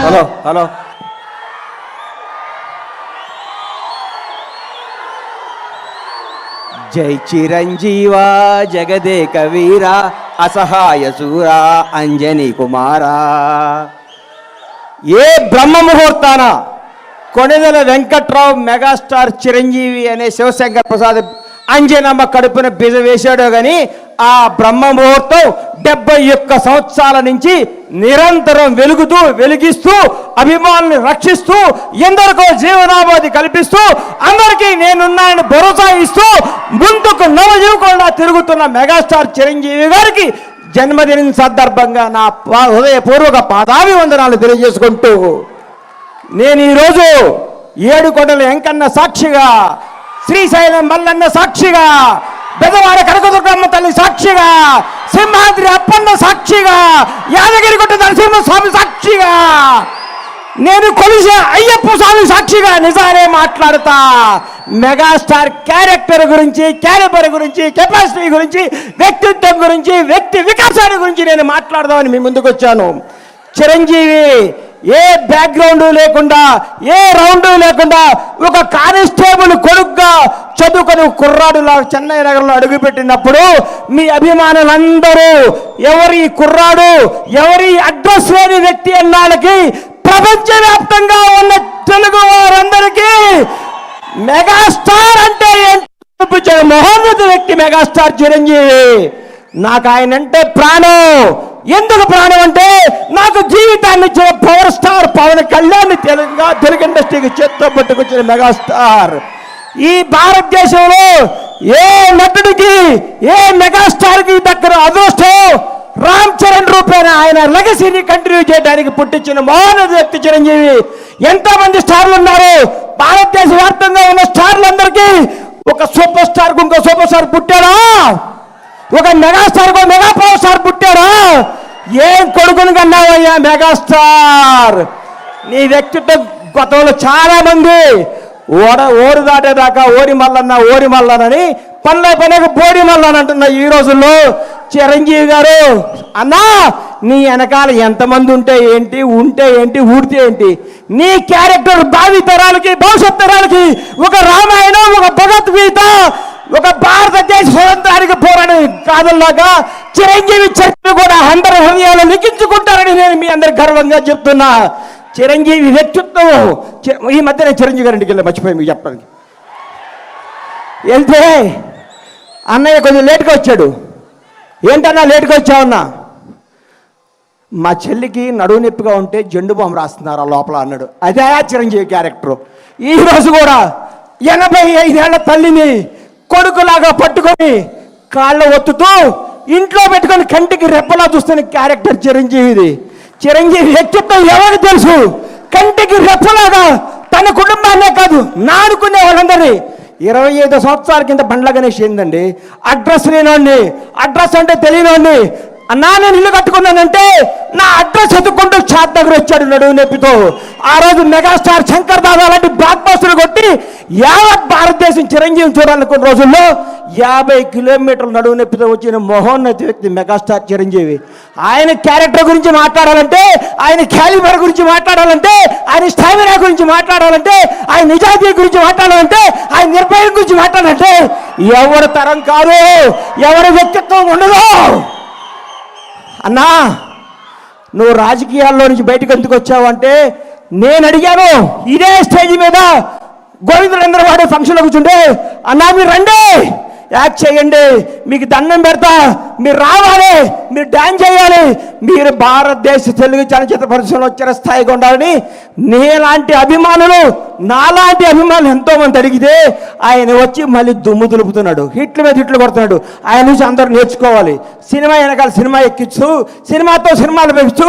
Hello hello జై చిరంజీవ జగదేక వీర అసహాయ శూర అంజనీ కుమారా. ఏ బ్రహ్మ ముహూర్తాన Konidela Venkatrao megastar Chiranjeevi అనే శివశంకర్ ప్రసాద్ అంజనమ్మ కడుపున బిజ వేశాడో కానీ ఆ బ్రహ్మ ముహూర్తం 71 సంవత్సరాల నుంచి నిరంతరం వెలిగిస్తూ అభిమానుల్ని రక్షిస్తూ ఎందరికో జీవనోపాధి కల్పిస్తూ అందరికీ నేనున్నానని భరోసా ఇస్తూ ముందుకు నవజీవకుండా తిరుగుతున్న మెగాస్టార్ చిరంజీవి గారికి జన్మదినం సందర్భంగా నా హృదయపూర్వక పాదాభివందనాలు తెలియజేసుకుంటూ నేను ఈరోజు ఏడుకొండల వెంకన్న సాక్షిగా, శ్రీశైలం మల్లన్న సాక్షిగా, బెదవాడ కనకదుర్గమ్మ తల్లి సాక్షిగా, సింహాద్రి అప్పన్న సాక్షిగా, యాదగిరిగుట్ట నరసింహస్వామి సాక్షిగా, నేను కొలిసే అయ్యప్ప స్వామి సాక్షిగా నిజానే మాట్లాడతా. మెగాస్టార్ క్యారెక్టర్ గురించి, క్యారెక్టర్ గురించి, కెపాసిటీ గురించి, వ్యక్తిత్వం గురించి, వ్యక్తి వికాసాన్ని గురించి నేను మాట్లాడదామని మీ ముందుకు వచ్చాను. చిరంజీవి ఏ బ్యాక్గ్రౌండ్ లేకుండా, ఏ రౌండ్ లేకుండా ఒక కానిస్టేబుల్ కొడుకుగా చదువుకొని కుర్రాడులా చెన్నై నగరంలో అడుగుపెట్టినప్పుడు మీ అభిమానులందరూ ఎవరి కుర్రాడు, ఎవరి అడ్రస్ లేని వ్యక్తి అన్నాళ్ళకి ప్రపంచవ్యాప్తంగా ఉన్న తెలుగు వారందరికీ మెగాస్టార్ అంటే ఏంటో మహోన్నత వ్యక్తి మెగాస్టార్ చిరంజీవి. నాకు ఆయన అంటే ప్రాణం. ఎందుకు ప్రాణం అంటే నాకు జీవితాన్ని ఇచ్చిన పవర్ స్టార్ పవన్ కళ్యాణ్ తెలుగు ఇండస్ట్రీకి చేత్తో పట్టుకొచ్చిన మెగాస్టార్. ఈ భారతదేశంలో ఏ నటుడికి, ఏ మెగాస్టార్కి దగ్గర అదృష్టం రామ్ చరణ్ రూపేణ ఆయన లెగసీని కంటిన్యూ చేయడానికి పుట్టించిన మహోన్నత వ్యక్తి చిరంజీవి. ఎంతమంది స్టార్లు ఉన్నారు భారతదేశ వ్యాప్తంగా ఉన్న స్టార్లందరికీ ఒక సూపర్ స్టార్ ఇంకో సూపర్ స్టార్ పుట్టాడా? ఒక మెగాస్టార్ మెగా పవర్ స్టార్ పుట్టారా? ఏం కొడుకుని కన్నావయ్యా మెగాస్టార్. నీ వ్యక్తిత్వం గతంలో చాలా మంది ఓరు దాటేదాకా ఓరి మల్లనని పనిలేక బోడి మల్లన అంటున్న ఈ రోజుల్లో చిరంజీవి గారు అన్నా నీ వెనకాల ఎంతమంది ఉంటే ఏంటి, ఊడితే ఏంటి, నీ క్యారెక్టర్ భావి తరాలకి, భవిష్యత్ తరాలకి ఒక రామాయణం, ఒక భగవద్గీత, ఒక భారతదేశ స్వతంత్రానికి పోరాడే కాదల్లాగా చిరంజీవి చరిత్ర కూడా అందరి హృదయాలు లిఖించుకుంటారని నేను మీ అందరికి గర్వంగా చెప్తున్నా. చిరంజీవి వ్యక్తిత్వం ఈ మధ్యనే చిరంజీవి గారింటికి వెళ్ళి మర్చిపోయి మీకు చెప్పడానికి వెళ్తే అన్నయ్య కొంచెం లేట్గా వచ్చాడు. ఏంటన్నా లేట్గా వచ్చావన్నా? మా చెల్లికి నడువు నొప్పిగా ఉంటే జెండు బాంబు రాస్తున్నారు ఆ లోపల అన్నాడు. అదే చిరంజీవి క్యారెక్టర్. ఈరోజు కూడా 85 ఏళ్ల తల్లిని కొడుకులాగా పట్టుకొని కాళ్ళ ఒత్తుతూ ఇంట్లో పెట్టుకొని కంటికి రెప్పలా చూస్తున్న క్యారెక్టర్ చిరంజీవిది. చిరంజీవి వ్యక్తిత్వం ఎవరికి తెలుసు? కంటికి రెప్పలాగా తన కుటుంబాన్నే కాదు నాడుకునే వాళ్ళందరినీ. 25 సంవత్సరాల కింద బండ్ల గణేష్ ఏందండి అడ్రస్ లేనోడిని, అడ్రస్ అంటే తెలియనోడిని, అన్నా నేను ఇల్లు కట్టుకున్నానంటే నా అడ్రస్ ఎత్తుకుంటూ చాట్ దగ్గర వచ్చాడు నడువు నొప్పితో. ఆ రోజు మెగాస్టార్ శంకర్ దాదా లాంటి బ్లాక్ బస్టర్లు కొట్టి యావత్ భారతదేశం చిరంజీవి చూడాలనుకున్న రోజుల్లో 50 కిలోమీటర్ల నడువు నొప్పితో వచ్చిన మహోన్నత వ్యక్తి మెగాస్టార్ చిరంజీవి. ఆయన క్యారెక్టర్ గురించి మాట్లాడాలంటే, ఆయన క్యాలిబర్ గురించి మాట్లాడాలంటే, ఆయన స్టామినా గురించి మాట్లాడాలంటే, ఆయన నిజాయితీ గురించి మాట్లాడాలంటే, ఆయన నిర్భయం గురించి మాట్లాడాలంటే ఎవరి తరం కాదు, ఎవరి వ్యక్తిత్వం ఉండదు. అన్నా నువ్వు రాజకీయాల్లో నుంచి బయటకు ఎందుకు వచ్చావు అంటే నేను అడిగాను. ఇదే స్టేజ్ మీద గోవిందరేంద్ర వాడే ఫంక్షన్లో కూర్చుంటే అన్నా మీరు రండి, యాక్ట్ చేయండి, మీకు దండం పెడతా, మీరు రావాలి, మీరు డాన్స్ చేయాలి, మీరు భారతదేశ తెలుగు చలనచిత్ర పరిశ్రమలో వచ్చిన స్థాయిగా ఉండాలని నీలాంటి అభిమానులు, నాలాంటి అభిమానులు ఎంతోమంది అడిగితే ఆయన వచ్చి మళ్ళీ దుమ్ము దులుపుతున్నాడు, హిట్ల మీద హిట్లు కొడుతున్నాడు. ఆయన నుంచి అందరూ నేర్చుకోవాలి. సినిమా వెనకాల సినిమా ఎక్కిస్తూ, సినిమాతో సినిమాలు పెంచుతూ,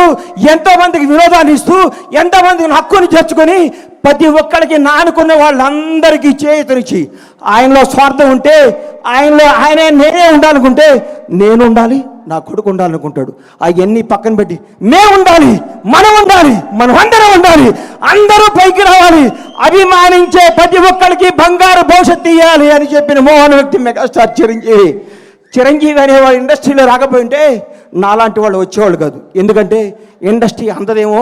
ఎంతోమందికి వినోదాన్ని ఇస్తూ, ఎంతోమందికి హక్కుని చేర్చుకొని ప్రతి ఒక్కరికి నానుకున్న వాళ్ళందరికీ చేతునిచ్చి ఆయనలో స్వార్థం ఉంటే ఆయనే నేనే ఉండాలనుకుంటే నేను ఉండాలి, నా కొడుకు ఉండాలనుకుంటాడు. అవన్నీ పక్కన పెట్టి మేము ఉండాలి, మనం అందరం ఉండాలి, అందరూ పైకి రావాలి, అభిమానించే ప్రతి ఒక్కరికి బంగారు భవిష్యత్తు ఇవ్వాలి అని చెప్పిన మోహన వ్యక్తి మెగాస్టార్ చిరంజీవి. చిరంజీవి అనేవాడు ఇండస్ట్రీలో రాకపోయింటే నాలాంటి వాళ్ళు వచ్చేవాళ్ళు కాదు. ఎందుకంటే ఇండస్ట్రీ అందదేమో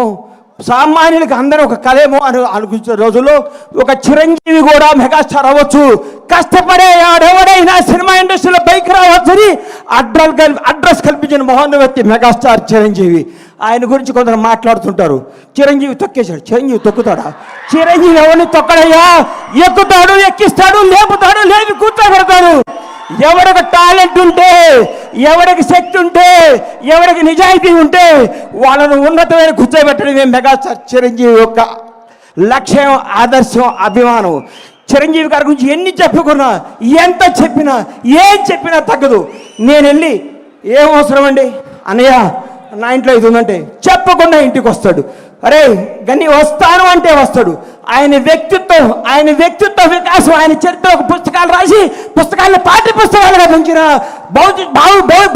సామాన్యులకి అందరూ ఒక కళేమో అని అనుకుంటున్న రోజుల్లో ఒక చిరంజీవి కూడా మెగాస్టార్ అవ్వచ్చు, కష్టపడే ఎవడైనా సినిమా ఇండస్ట్రీలో పైకి రావచ్చని అడ్రస్ కల్పించిన మహోన్నత వ్యక్తి మెగాస్టార్ చిరంజీవి. ఆయన గురించి కొందరు మాట్లాడుతుంటారు, చిరంజీవి తొక్కేశాడు. చిరంజీవి తొక్కుతాడా? చిరంజీవి ఎవరిని తొక్కడయ్యా? ఎక్కుతాడు, ఎక్కిస్తాడు, లేపుతాడు, లేపి కూర్చోబెడతాడు. ఎవరికి టాలెంట్ ఉంటే, ఎవరికి శక్తి ఉంటే, ఎవరికి నిజాయితీ ఉంటే వాళ్ళను ఉన్నతమైన కూర్చోబెట్టడమే మెగాస్టార్ చిరంజీవి యొక్క లక్ష్యం, ఆదర్శం, అభిమానం. చిరంజీవి గారి గురించి ఎన్ని చెప్పుకున్నా, ఎంత చెప్పినా, ఏం చెప్పినా తగ్గదు. నేను వెళ్ళి ఏం అవసరం అండి అన్నయ్య, నా ఇంట్లో ఇది ఉందంటే చెప్పకుండా ఇంటికి వస్తాడు. అరే గని వస్తాను అంటే వస్తాడు. ఆయన వ్యక్తిత్వ వికాసం, ఆయన చరిత్ర ఒక పుస్తకాలు రాసి పుస్తకాలను పాఠ్య పుస్తకాలుగా పెంచిన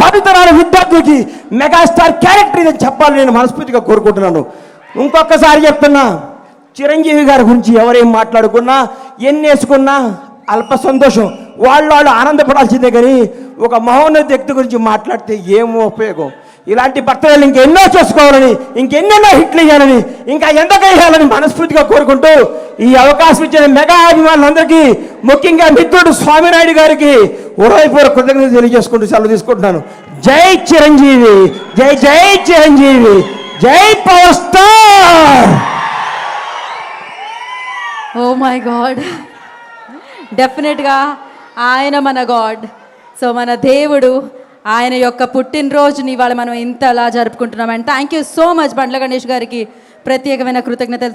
భావితరాల విద్యార్థులకి మెగాస్టార్ క్యారెక్టర్ ఇదని చెప్పాలని నేను మనస్ఫూర్తిగా కోరుకుంటున్నాను. ఇంకొకసారి చెప్తున్నా, చిరంజీవి గారి గురించి ఎవరేం మాట్లాడుకున్నా, ఎన్ని వేసుకున్నా అల్ప సంతోషం, వాళ్ళు ఆనందపడాల్సిందే. కానీ ఒక మహోన్నత వ్యక్తి గురించి మాట్లాడితే ఏమో ఉపయోగం? ఇలాంటి భర్తలు ఇంకెన్నో చేసుకోవాలని, ఇంకెన్నెన్నో హిట్లు ఇవ్వాలని, ఇంకా ఎంత వేయాలని మనస్ఫూర్తిగా కోరుకుంటూ ఈ అవకాశం ఇచ్చిన మెగా అభిమానులందరికీ, ముఖ్యంగా మిత్రుడు స్వామినాయుడు గారికి హృదయపూర్వక కృతజ్ఞతలు తెలియజేసుకుంటూ సెలవు తీసుకుంటున్నాను. జై చిరంజీవి, జై జై చిరంజీవి, జై power star. Oh my god, డెఫినెట్గా ఆయన మన గాడ్. సో మన దేవుడు, ఆయన యొక్క పుట్టినరోజుని ఇవాళ మనం ఇంతలా జరుపుకుంటున్నాం. And thank you so much Bandla Ganesh గారికి ప్రత్యేకమైన కృతజ్ఞతలు